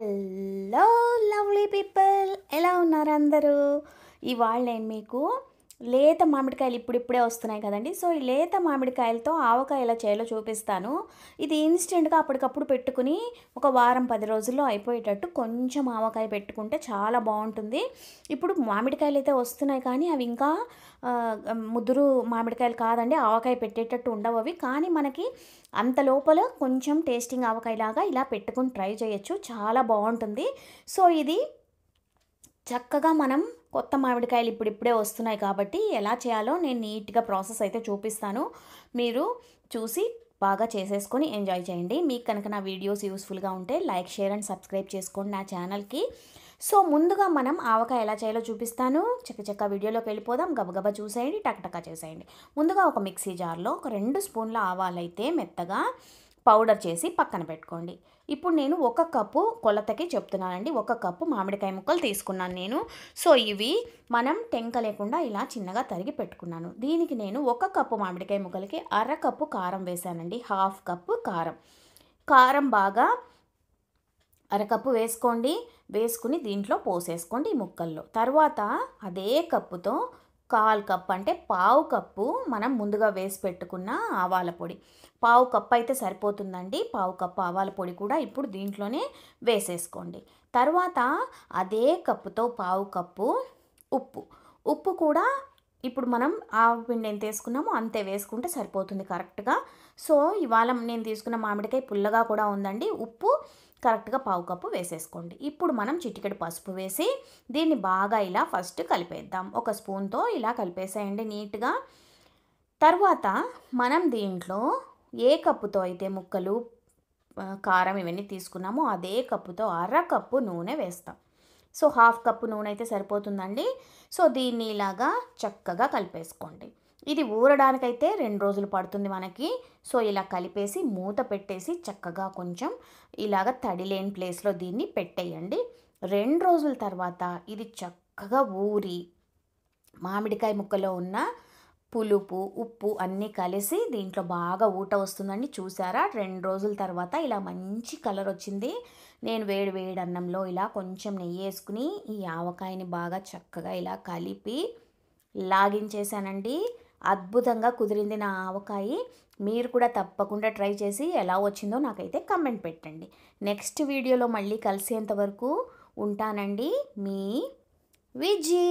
Hello lovely people, ఎలా ఉన్నారు అందరూ? ఇవాళ నేను మీకు లేత మామిడికాయలు ఇప్పుడిప్పుడే వస్తున్నాయి కదండి. సో ఈ లేత మామిడికాయలతో ఆవకాయ ఎలా చేయాలో చూపిస్తాను. ఇది ఇన్స్టెంట్గా అప్పటికప్పుడు పెట్టుకుని ఒక వారం 10 రోజుల్లో అయిపోయేటట్టు కొంచెం ఆవకాయ పెట్టుకుంటే చాలా బాగుంటుంది. ఇప్పుడు మామిడికాయలు అయితే వస్తున్నాయి కానీ అవి ఇంకా ముదురు మామిడికాయలు కాదండి, ఆవకాయ పెట్టేటట్టు ఉండవు అవి. కానీ మనకి అంత లోపల కొంచెం టేస్టింగ్ ఆవకాయలాగా ఇలా పెట్టుకుని ట్రై చేయొచ్చు, చాలా బాగుంటుంది. సో ఇది చక్కగా మనం కొత్త మామిడికాయలు ఇప్పుడిప్పుడే వస్తున్నాయి కాబట్టి ఎలా చేయాలో నేను నీట్గా ప్రాసెస్ అయితే చూపిస్తాను. మీరు చూసి బాగా చేసేసుకొని ఎంజాయ్ చేయండి. మీకు కనుక నా వీడియోస్ యూస్ఫుల్గా ఉంటే లైక్, షేర్ అండ్ సబ్స్క్రైబ్ చేసుకోండి నా ఛానల్కి. సో ముందుగా మనం ఆవకాయ ఎలా చేయాలో చూపిస్తాను. చక్క వీడియోలోకి వెళ్ళిపోదాం. గబగబా చూసేయండి, టక్టకా చేసేయండి. ముందుగా ఒక మిక్సీ జార్లో ఒక 2 స్పూన్ల ఆవాలైతే మెత్తగా పౌడర్ చేసి పక్కన పెట్టుకోండి. ఇప్పుడు నేను 1 కప్పు కొలతకి చెప్తున్నానండి. 1 కప్పు మామిడికాయ ముక్కలు తీసుకున్నాను నేను. సో ఇవి మనం టెంక లేకుండా ఇలా చిన్నగా తరిగి పెట్టుకున్నాను. దీనికి నేను 1 కప్పు మామిడికాయ ముక్కలకి అర కప్పు కారం వేసానండి. హాఫ్ కప్పు కారం. కారం బాగా అరకప్పు వేసుకోండి. వేసుకుని దీంట్లో పోసేసుకోండి ఈ ముక్కల్లో. తర్వాత అదే కప్పుతో 1/4 కప్పు అంటే పావు కప్పు మనం ముందుగా వేసి పెట్టుకున్న ఆవాల పొడి. పావు కప్పు అయితే సరిపోతుందండి. పావు కప్పు ఆవాల పొడి కూడా ఇప్పుడు దీంట్లోనే వేసేసుకోండి. తర్వాత అదే కప్పుతో పావు కప్పు ఉప్పు. ఉప్పు కూడా ఇప్పుడు మనం ఆవపిండి ఎంత వేసుకున్నామో అంతే వేసుకుంటే సరిపోతుంది కరెక్ట్గా. సో ఇవాళ నేను తీసుకున్న మామిడికాయ పుల్లగా కూడా ఉందండి. ఉప్పు కరెక్ట్గా పావు కప్పు వేసేసుకోండి. ఇప్పుడు మనం చిటికెడు పసుపు వేసి దీన్ని బాగా ఇలా ఫస్ట్ కలిపేద్దాం. ఒక స్పూన్తో ఇలా కలిపేసేయండి నీట్గా. తర్వాత మనం దీంట్లో ఏ కప్పుతో అయితే ముక్కలు, కారం ఇవన్నీ తీసుకున్నామో అదే కప్పుతో అర కప్పు నూనె వేస్తాం. సో హాఫ్ కప్పు నూనె అయితే సరిపోతుందండి. సో దీన్ని ఇలాగా చక్కగా కలిపేసుకోండి. ఇది ఊరడానికైతే 2 రోజులు పడుతుంది మనకి. సో ఇలా కలిపేసి మూత పెట్టేసి చక్కగా కొంచెం ఇలాగ తడి లేని ప్లేస్లో దీన్ని పెట్టేయండి. 2 రోజుల తర్వాత ఇది చక్కగా ఊరి మామిడికాయ ముక్కలో ఉన్న పులుపు, ఉప్పు అన్నీ కలిసి దీంట్లో బాగా ఊట వస్తుందండి. చూసారా, 2 రోజుల తర్వాత ఇలా మంచి కలర్ వచ్చింది. నేను వేడి వేడి అన్నంలో ఇలా కొంచెం నెయ్యి వేసుకుని ఈ ఆవకాయని బాగా చక్కగా ఇలా కలిపి లాగించేసానండి. అద్భుతంగా కుదిరింది నా ఆవకాయ. మీరు కూడా తప్పకుండా ట్రై చేసి ఎలా వచ్చిందో నాకైతే కమెంట్ పెట్టండి. నెక్స్ట్ వీడియోలో మళ్ళీ కలిసేంత వరకు ఉంటానండి. మీ విజీ.